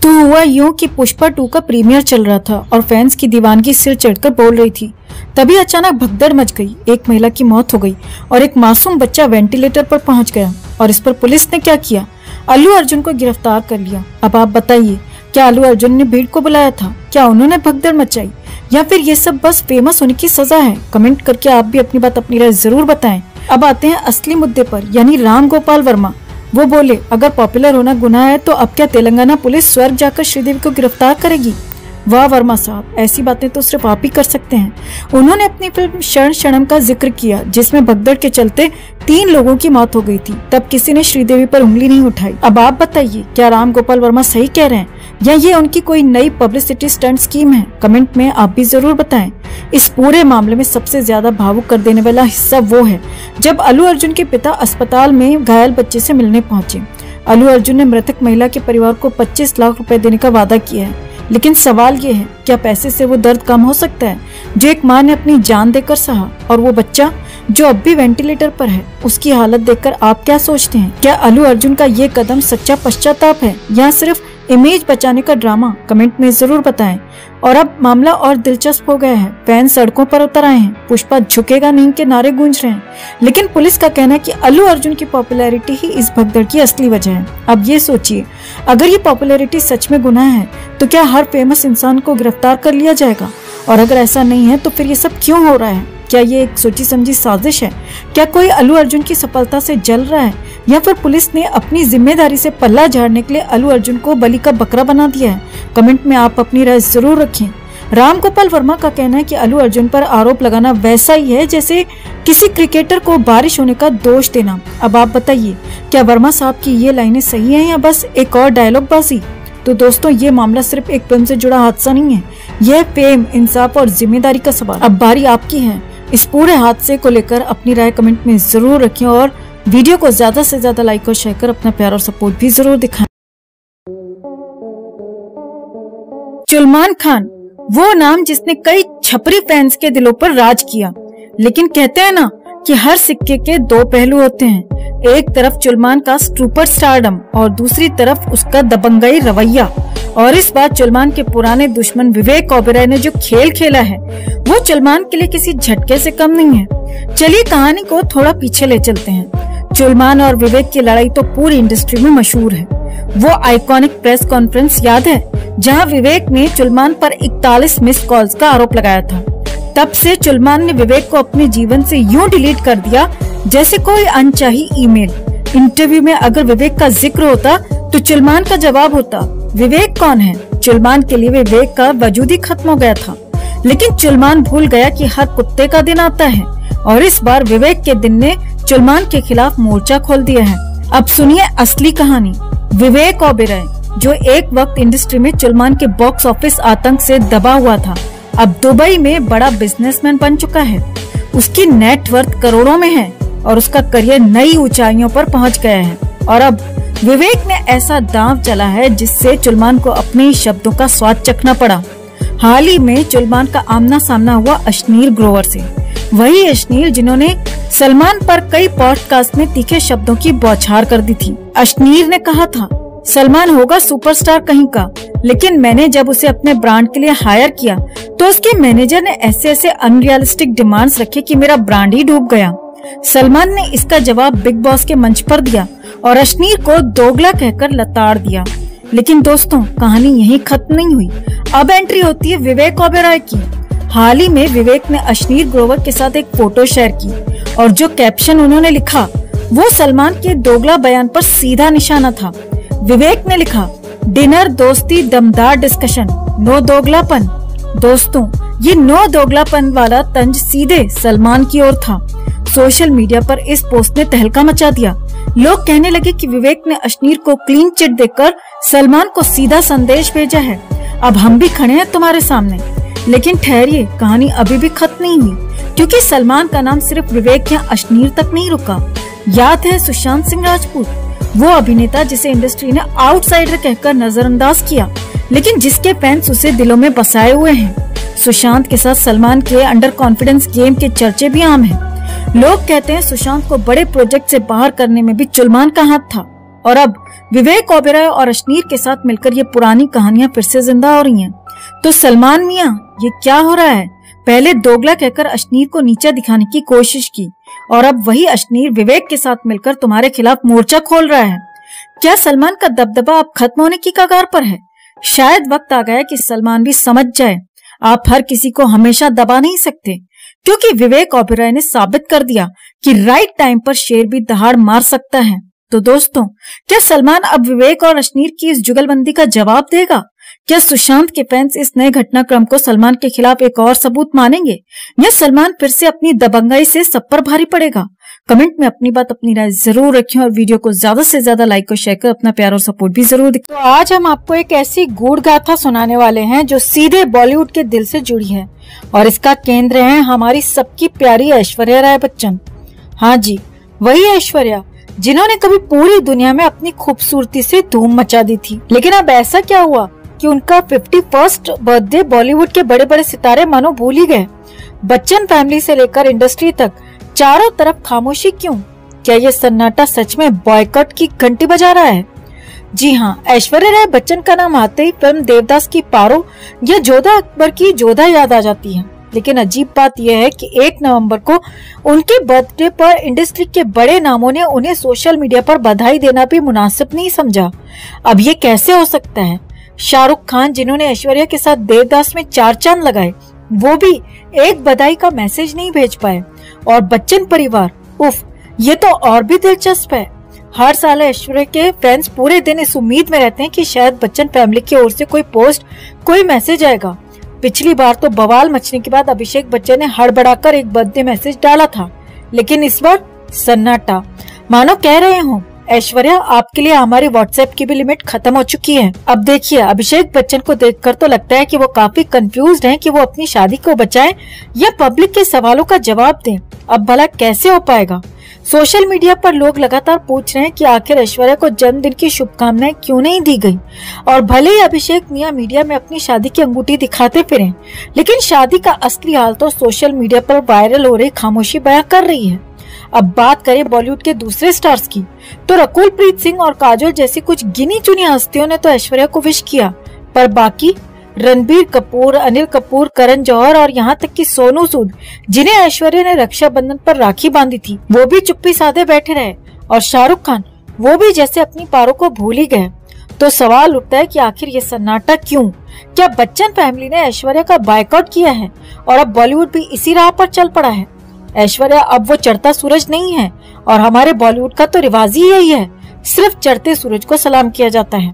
तो हुआ यूं कि पुष्पा 2 का प्रीमियर चल रहा था और फैंस की दीवानगी सिर चढ़कर बोल रही थी। तभी अचानक भगदड़ मच गई। एक महिला की मौत हो गई और एक मासूम बच्चा वेंटिलेटर पर पहुंच गया। और इस पर पुलिस ने क्या किया? अल्लू अर्जुन को गिरफ्तार कर लिया। अब आप बताइए, क्या अल्लू अर्जुन ने भीड़ को बुलाया था? क्या उन्होंने भगदड़ मचाई, या फिर ये सब बस फेमस होने की सजा है? कमेंट करके आप भी अपनी बात, अपनी राय जरूर बताएं। अब आते हैं असली मुद्दे पर, यानी राम गोपाल वर्मा। वो बोले, अगर पॉपुलर होना गुनाह है तो अब क्या तेलंगाना पुलिस स्वर्ग जाकर श्रीदेवी को गिरफ्तार करेगी? वाह वर्मा साहब, ऐसी बातें तो सिर्फ आप ही कर सकते हैं। उन्होंने अपनी फिल्म शरण शरणम का जिक्र किया, जिसमें भगदड़ के चलते 3 लोगों की मौत हो गई थी। तब किसी ने श्रीदेवी पर उंगली नहीं उठाई। अब आप बताइए, क्या राम गोपाल वर्मा सही कह रहे हैं या ये उनकी कोई नई पब्लिसिटी स्टंट स्कीम है? कमेंट में आप भी जरूर बताएं। इस पूरे मामले में सबसे ज्यादा भावुक कर देने वाला हिस्सा वो है जब अल्लू अर्जुन के पिता अस्पताल में घायल बच्चे से मिलने पहुंचे। अल्लू अर्जुन ने मृतक महिला के परिवार को 25 लाख रुपए देने का वादा किया है, लेकिन सवाल ये है, क्या पैसे से वो दर्द कम हो सकता है जो एक माँ ने अपनी जान देकर सहा? और वो बच्चा जो अब भी वेंटिलेटर पर है, उसकी हालत देखकर आप क्या सोचते हैं? क्या अल्लू अर्जुन का ये कदम सच्चा पश्चाताप है या सिर्फ इमेज बचाने का ड्रामा? कमेंट में जरूर बताएं। और अब मामला और दिलचस्प हो गया है। फैंस सड़कों पर उतर आए हैं, पुष्पा झुकेगा नहीं के नारे गूंज रहे हैं। लेकिन पुलिस का कहना है कि अल्लू अर्जुन की पॉपुलैरिटी ही इस भगदड़ की असली वजह है। अब ये सोचिए, अगर ये पॉपुलैरिटी सच में गुनाह है तो क्या हर फेमस इंसान को गिरफ्तार कर लिया जाएगा? और अगर ऐसा नहीं है तो फिर ये सब क्यों हो रहा है? क्या ये एक सोची समझी साजिश है? क्या कोई अल्लू अर्जुन की सफलता से जल रहा है, या फिर पुलिस ने अपनी जिम्मेदारी से पल्ला झाड़ने के लिए अल्लू अर्जुन को बलि का बकरा बना दिया है? कमेंट में आप अपनी राय जरूर रखें। राम गोपाल वर्मा का कहना है कि अल्लू अर्जुन पर आरोप लगाना वैसा ही है जैसे किसी क्रिकेटर को बारिश होने का दोष देना। अब आप बताइए, क्या वर्मा साहब की ये लाइनें सही हैं या बस एक और डायलॉग बाजी? तो दोस्तों, ये मामला सिर्फ एक फिल्म से जुड़ा हादसा नहीं है, यह फेम, इंसाफ और जिम्मेदारी का सवाल। अब बारी आपकी है। इस पूरे हादसे को लेकर अपनी राय कमेंट में जरूर रखें और वीडियो को ज्यादा से ज्यादा लाइक और शेयर कर अपना प्यार और सपोर्ट भी जरूर दिखाएं। सलमान खान, वो नाम जिसने कई छपरी फैंस के दिलों पर राज किया। लेकिन कहते हैं ना कि हर सिक्के के 2 पहलू होते हैं। एक तरफ सलमान का सुपर स्टारडम और दूसरी तरफ उसका दबंगई रवैया। और इस बार सलमान के पुराने दुश्मन विवेक ओबेरॉय ने जो खेल खेला है वो सलमान के लिए किसी झटके से कम नहीं है। चलिए कहानी को थोड़ा पीछे ले चलते हैं। सलमान और विवेक की लड़ाई तो पूरी इंडस्ट्री में मशहूर है। वो आइकॉनिक प्रेस कॉन्फ्रेंस याद है जहां विवेक ने सलमान पर 41 मिस कॉल्स का आरोप लगाया था। तब से सलमान ने विवेक को अपने जीवन से यूं डिलीट कर दिया जैसे कोई अनचाही ईमेल। इंटरव्यू में अगर विवेक का जिक्र होता तो सलमान का जवाब होता, विवेक कौन है? सलमान के लिए विवेक का वजूद ही खत्म हो गया था। लेकिन सलमान भूल गया कि हर कुत्ते का दिन आता है और इस बार विवेक के दिन ने सलमान के खिलाफ मोर्चा खोल दिया है। अब सुनिए असली कहानी। विवेक ओबेरॉय, जो एक वक्त इंडस्ट्री में सलमान के बॉक्स ऑफिस आतंक से दबा हुआ था, अब दुबई में बड़ा बिजनेसमैन बन चुका है। उसकी नेटवर्थ करोड़ों में है और उसका करियर नई ऊंचाइयों पर पहुंच गया है। और अब विवेक ने ऐसा दांव चला है जिससे सलमान को अपने ही शब्दों का स्वाद चखना पड़ा। हाल ही में सलमान का आमना सामना हुआ अश्नीर ग्रोवर से। वही अश्नीर जिन्होंने सलमान पर कई पॉडकास्ट में तीखे शब्दों की बौछार कर दी थी। अश्नीर ने कहा था, सलमान होगा सुपरस्टार कहीं का, लेकिन मैंने जब उसे अपने ब्रांड के लिए हायर किया तो उसके मैनेजर ने ऐसे ऐसे अनरियलिस्टिक डिमांड्स रखे कि मेरा ब्रांड ही डूब गया। सलमान ने इसका जवाब बिग बॉस के मंच पर दिया और अश्नीर को दोगला कहकर लताड़ दिया। लेकिन दोस्तों, कहानी यहीं खत्म नहीं हुई। अब एंट्री होती है विवेक ओबेरॉय की। हाल ही में विवेक ने अश्नीर ग्रोवर के साथ एक फोटो शेयर की और जो कैप्शन उन्होंने लिखा वो सलमान के दोगला बयान पर सीधा निशाना था। विवेक ने लिखा, डिनर, दोस्ती, दमदार डिस्कशन, नो दोगलापन। दोस्तों, ये नो दोगलापन वाला तंज सीधे सलमान की ओर था। सोशल मीडिया पर इस पोस्ट ने तहलका मचा दिया। लोग कहने लगे कि विवेक ने अश्नीर को क्लीन चिट देकर सलमान को सीधा संदेश भेजा है, अब हम भी खड़े हैं तुम्हारे सामने। लेकिन ठहरिए, कहानी अभी भी खत्म नहीं हुई, क्योंकि सलमान का नाम सिर्फ विवेक या अश्नीर तक नहीं रुका। याद है सुशांत सिंह राजपूत, वो अभिनेता जिसे इंडस्ट्री ने आउटसाइडर कहकर नजरअंदाज किया, लेकिन जिसके फैंस उसे दिलों में बसाए हुए हैं। सुशांत के साथ सलमान के अंडर कॉन्फिडेंस गेम के चर्चे भी आम हैं। लोग कहते हैं सुशांत को बड़े प्रोजेक्ट से बाहर करने में भी सलमान का हाथ था। और अब विवेक ओबेरॉय और अश्नीर के साथ मिलकर ये पुरानी कहानियां फिर से जिंदा हो रही हैं। तो सलमान मियां, ये क्या हो रहा है? पहले दोगला कहकर अश्नीर को नीचा दिखाने की कोशिश की और अब वही अश्नीर विवेक के साथ मिलकर तुम्हारे खिलाफ मोर्चा खोल रहा है। क्या सलमान का दबदबा अब खत्म होने की कगार पर है? शायद वक्त आ गया कि सलमान भी समझ जाए, आप हर किसी को हमेशा दबा नहीं सकते, क्योंकि विवेक ओबेरॉय ने साबित कर दिया कि राइट टाइम पर शेर भी दहाड़ मार सकता है। तो दोस्तों, क्या सलमान अब विवेक और अश्नीर की इस जुगलबंदी का जवाब देगा? क्या सुशांत के फैंस इस नए घटनाक्रम को सलमान के खिलाफ एक और सबूत मानेंगे, या सलमान फिर से अपनी दबंगाई से सब पर भारी पड़ेगा? कमेंट में अपनी बात, अपनी राय जरूर रखें और वीडियो को ज्यादा से ज्यादा लाइक और शेयर कर अपना प्यार और सपोर्ट भी जरूर दें। तो आज हम आपको एक ऐसी गूढ़ गाथा सुनाने वाले हैं जो सीधे बॉलीवुड के दिल से जुड़ी है और इसका केंद्र है हमारी सबकी प्यारी ऐश्वर्या राय बच्चन। हाँ जी, वही ऐश्वर्या जिन्होंने कभी पूरी दुनिया में अपनी खूबसूरती से धूम मचा दी थी। लेकिन अब ऐसा क्या हुआ कि उनका 51st बर्थडे बॉलीवुड के बड़े बड़े सितारे मानो भूल ही गए। बच्चन फैमिली से लेकर इंडस्ट्री तक चारों तरफ खामोशी क्यों? क्या ये सन्नाटा सच में बॉयकॉट की घंटी बजा रहा है? जी हाँ, ऐश्वर्या राय बच्चन का नाम आते ही फिल्म देवदास की पारो या जोधा अकबर की जोधा याद आ जाती है। लेकिन अजीब बात यह है कि 1 नवंबर को उनके बर्थडे पर इंडस्ट्री के बड़े नामों ने उन्हें सोशल मीडिया पर बधाई देना भी मुनासिब नहीं समझा। अब ये कैसे हो सकता है? शाहरुख खान, जिन्होंने ऐश्वर्या के साथ देवदास में 4 चांद लगाए, वो भी एक बधाई का मैसेज नहीं भेज पाए। और बच्चन परिवार, उफ, ये तो और भी दिलचस्प है। हर साल ऐश्वर्या के फैंस पूरे दिन इस उम्मीद में रहते हैं कि शायद बच्चन फैमिली की ओर से कोई पोस्ट, कोई मैसेज आएगा। पिछली बार तो बवाल मचने के बाद अभिषेक बच्चन ने हड़बड़ाकर एक बर्थडे मैसेज डाला था, लेकिन इस बार सन्नाटा, मानो कह रहे हो ऐश्वर्या, आपके लिए हमारी व्हाट्सएप की भी लिमिट खत्म हो चुकी है। अब देखिए, अभिषेक बच्चन को देखकर तो लगता है कि वो काफी कंफ्यूज्ड हैं कि वो अपनी शादी को बचाएं या पब्लिक के सवालों का जवाब दें। अब भला कैसे हो पाएगा? सोशल मीडिया पर लोग लगातार पूछ रहे हैं कि आखिर ऐश्वर्या को जन्मदिन की शुभकामनाएं क्यों नहीं दी गई। और भले ही अभिषेक मियां मीडिया में अपनी शादी की अंगूठी दिखाते फिरें, लेकिन शादी का असली हाल तो सोशल मीडिया पर वायरल हो रही खामोशी बयां कर रही है। अब बात करें बॉलीवुड के दूसरे स्टार्स की, तो रकुल प्रीत सिंह और काजोल जैसी कुछ गिनी चुनी हस्तियों ने तो ऐश्वर्या को विश किया, पर बाकी रणबीर कपूर, अनिल कपूर, करण जौहर और यहाँ तक कि सोनू सूद, जिन्हें ऐश्वर्या ने रक्षाबंधन पर राखी बांधी थी, वो भी चुप्पी साधे बैठे रहे। और शाहरुख खान, वो भी जैसे अपनी पारों को भूल ही गए। तो सवाल उठता है कि आखिर ये सन्नाटा क्यों? क्या बच्चन फैमिली ने ऐश्वर्या का बायकॉट किया है और अब बॉलीवुड भी इसी राह पर चल पड़ा है? ऐश्वर्या अब वो चढ़ता सूरज नहीं है और हमारे बॉलीवुड का तो रिवाज ही यही है, सिर्फ चढ़ते सूरज को सलाम किया जाता है।